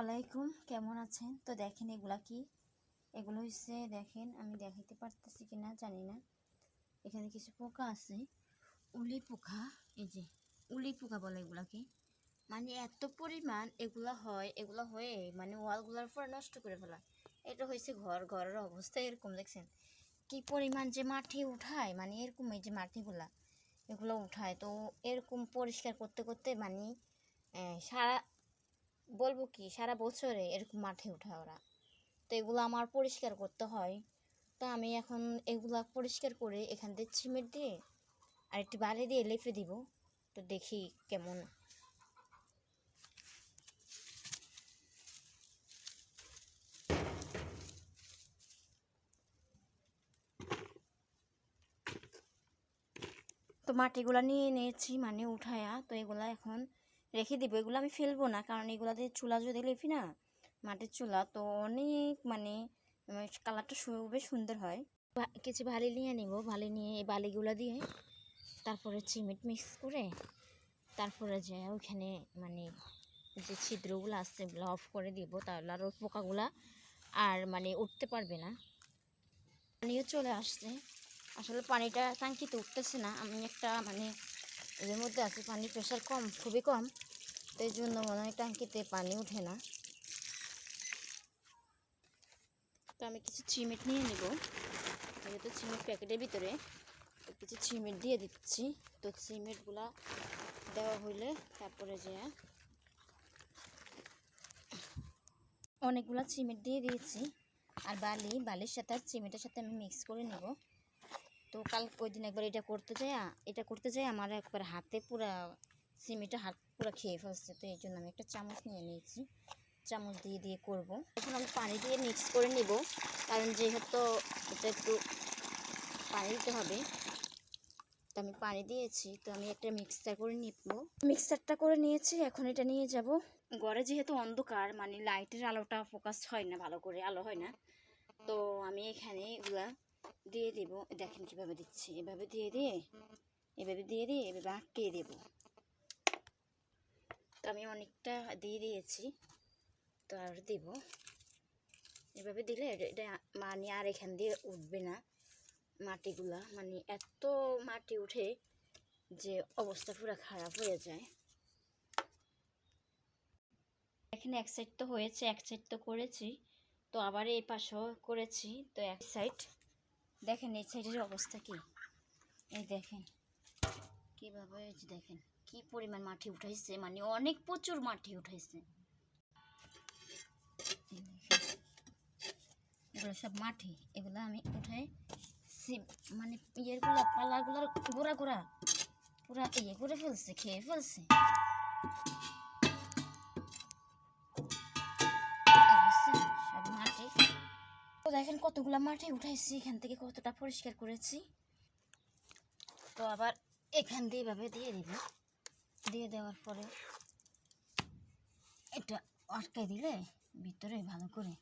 আলাইকুম, কেমন আছেন? তো দেখেন এগুলা কি, এগুলো হচ্ছে দেখেন, আমি দেখাতে পারতেছি কিনা জানি না। এখানে কিছু পোকা আছে, উলি পোকা। এই যে উলি পোকা বলে এগুলাকে। মানে এত পরিমাণ এগুলা হয়ে মানে ওয়ালগুলার পুরো নষ্ট করে ফেলা। এটা হয়েছে ঘরের অবস্থা এরকম, দেখছেন কি পরিমাণ যে মাটি উঠায়, মানে এরকম এই যে মাটিগুলা এগুলো উঠায়। তো এরকম পরিষ্কার করতে করতে মানে সারা বলবো কি সারা বছরে এরকম মাঠে উঠায় ওরা। তো এগুলো আমার পরিষ্কার করতে হয়। তো আমি এখন এগুলা পরিষ্কার করে এখান থেকে সিমেন্ট দিয়ে আর একটু বালি দিয়ে লেপে দিব। তো দেখি কেমন। তো মাটিগুলা নিয়ে নিয়েছি মানে উঠায়া, তো এগুলা এখন রেখে দিব। এগুলো আমি ফেলবো না, কারণ এগুলাতে চুলা যদি লেপি না, মাটির চুলা, তো অনেক মানে কালারটা খুবই সুন্দর হয়। কিছু বালি নিয়ে নিব, বালি নিয়ে এই বালিগুলো দিয়ে তারপরে সিমেন্ট মিক্স করে তারপরে যে ওইখানে মানে যে ছিদ্রগুলো আছে এগুলো অফ করে দিব। তাহলে আর ওই পোকাগুলা আর মানে উঠতে পারবে না। পানিও চলে আসছে, আসলে পানিটা ট্যাঙ্কিতে উঠতেছে না। আমি একটা মানে এর মধ্যে আছে, পানির প্রেশার কম, খুবই কম, তো এই জন্য মনে হয় ট্যাঙ্কিতে পানি উঠে না। তো আমি কিছু সিমেন্ট নিয়ে নেব, যেহেতু সিমেন্ট প্যাকেটের ভিতরে কিছু সিমেন্ট দিয়ে দিচ্ছি। তো সিমেন্টগুলা দেওয়া হইলে তারপরে যে অনেকগুলো সিমেন্ট দিয়ে দিয়েছি, আর বালির সাথে আর সিমেন্টের সাথে আমি মিক্স করে নেব। তো কাল ওই দিন একবার এটা করতে যাই আমার একবার হাতে পুরা সিমেন্টের হাত পুরো খেয়ে ফেলছে। তো এই জন্য আমি একটা চামচ নিয়ে নিয়েছি, চামচ দিয়ে দিয়ে করব। এখন আমি পানি দিয়ে মিক্স করে নিব, কারণ যেহেতু এটা একটু পানি দিতে হবে। তো আমি পানি দিয়েছি, তো আমি একটা মিক্সার করে নিব। মিক্সারটা করে নিয়েছি, এখন এটা নিয়ে যাব ঘরে। যেহেতু অন্ধকার মানে লাইটের আলোটা ফোকাস হয় না, ভালো করে আলো হয় না, তো আমি এখানে এগুলা দিয়ে দেব। দেখেন কিভাবে দিচ্ছি, এভাবে এভাবে আটকে দেব। তো আমি অনেকটা দিয়ে দিয়েছি, তো আর দেব। এভাবে দিলে এটা মানে আর এখান দিয়ে উঠবে না মাটিগুলা, মানে এত মাটি উঠে যে অবস্থা পুরো খারাপ হয়ে যায়। এখানে এক সাইড তো হয়েছে, এক সাইড তো করেছি, তো আবার এই পাশেও করেছি। তো এক সাইড দেখেন, এই সাইডের অবস্থা কি, এই দেখেন কীভাবে, দেখেন কি পরিমাণ মাটি উঠাইছে, মানে অনেক প্রচুর মাটি উঠাইছে। এগুলো সব মাটি, এগুলো আমি উঠাই মানে ইয়েগুলো পাল্লাগুলোর গোড়া গোড়া পুরা ইয়ে করে ফেলছে, খেয়ে ফেলছে। সব মাটি, তো দেখেন কতগুলা মাটি উঠাইছি, এখান থেকে কতটা পরিষ্কার করেছি। তো আবার এখান দিয়ে এভাবে দিয়ে দিব, দিয়ে দেওয়ার পরে এটা আটকাই দিলে ভিতরে ভালো করে,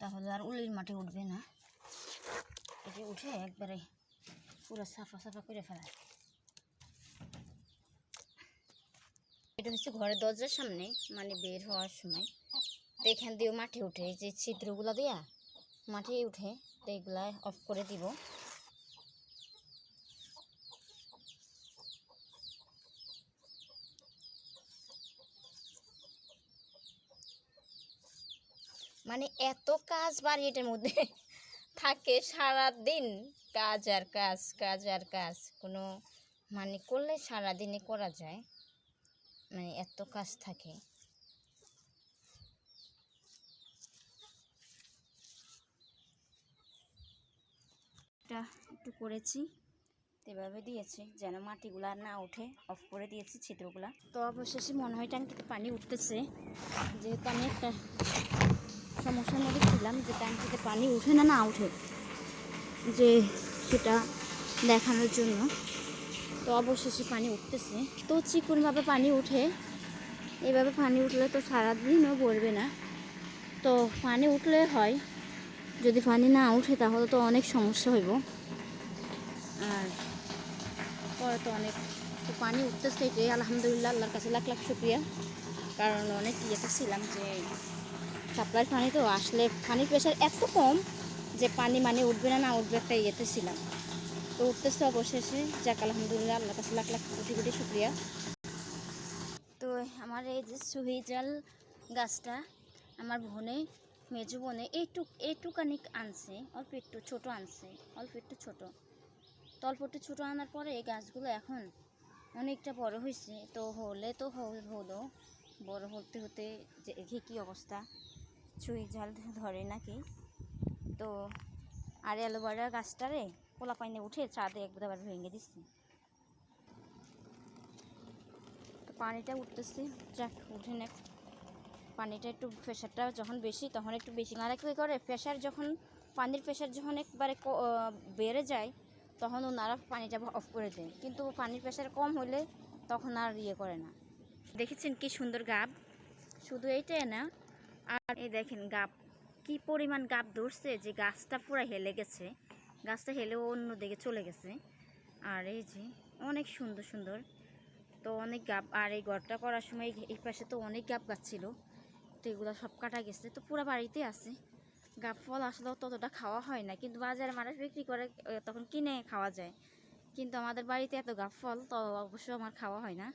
তাহলে আর উলির মাটি উঠবে না। এটা উঠে একবারে পুরো সাফা সাফা করে ফেলা। এটা হচ্ছে ঘরের দরজার সামনে, মানে বের হওয়ার সময়। তো এখান দিয়েও মাটি উঠে, এই যে ছিদ্রগুলো দেওয়া মাটি উঠে, তো এগুলা অফ করে দিব। মানে এত কাজ বাড়িটার মধ্যে থাকে, সারাদিন কাজ আর কাজ, কাজ আর কাজ, কোনো মানে করলে সারাদিনে করা যায়, মানে এত কাজ থাকে। এটা একটু করেছি, এভাবে দিয়েছি যেন মাটিগুলা না উঠে, অফ করে দিয়েছি ছিদ্রগুলা। তো অবশেষে মনে হয় ট্যাঙ্কিতে পানি উঠতেছে, যেহেতু আমি একটা সমস্যার মধ্যে ছিলাম যে ট্যাঙ্কিতে পানি উঠে না উঠে, যে সেটা দেখানোর জন্য। তো অবশেষে পানি উঠতেছে, তো চিকনভাবে পানি উঠে। এভাবে পানি উঠলে তো সারাদিনও ভরবে না, তো পানি উঠলে হয়। যদি পানি না উঠে তাহলে তো অনেক সমস্যা হইব, আর পরে তো অনেক। তো পানি উঠতেছে, এটাই আলহামদুলিল্লাহ, আল্লাহর কাছে লাখ লাখ শুকরিয়া। কারণ অনেক ইয়েতে ছিলাম যে সাপ্লাই পানি তো আসলে পানির প্রেশার এত কম যে পানি মানে উঠবে না উঠবে একটা ইয়েতে ছিলাম। তো উঠতেছে অবশেষে, যাক আলহামদুলিল্লাহ, আল্লাহর কাছে লাখ লাখ কোটি কোটি শুক্রিয়া। তো আমার এই যে সুহিজাল গাছটা আমার বোনে, মেজো বোনে এইটুকানি আনছে, অল্প একটু ছোটো আনছে, অল্প একটু ছোটো। তো অল্প একটু ছোটো আনার পরে এই গাছগুলো এখন অনেকটা বড় হয়েছে। তো হলে তো হলো, বড় হতে হতে যে কী অবস্থা, সুহিজাল ধরে নাকি। তো আর অ্যালোভেরা গাছটারে পোলা পাইনে উঠে চাঁদে একবার ভেঙে দিচ্ছি। তো পানিটা উঠতেছে, যাক উঠে না। পানিটা একটু প্রেশারটা যখন বেশি তখন একটু বেশি না কী করে, প্রেশার যখন পানির প্রেশার যখন একবারে বেড়ে যায় তখন ওনারা পানিটা অফ করে দেয়, কিন্তু পানির প্রেশার কম হলে তখন আর ইয়ে করে না। দেখেছেন কি সুন্দর গাব, শুধু এইটাই না, আর এই দেখেন গাব কি পরিমাণ গাব ধরছে যে গাছটা পুরো হেলে গেছে, গাছটা হেলেও অন্য দিকে চলে গেছে। আর এই যে অনেক সুন্দর সুন্দর, তো অনেক গাব। আর এই ঘরটা করার সময় এই পাশে তো অনেক গাব গাছ ছিল, তো এগুলো সব কাটা গেছে, তো পুরো বাড়িতে আছে গাব ফল। আসলে ততটা খাওয়া হয় না, কিন্তু বাজারে মানুষ বিক্রি করে তখন কিনে খাওয়া যায়, কিন্তু আমাদের বাড়িতে এত গাব ফল তো অবশ্য আমার খাওয়া হয় না।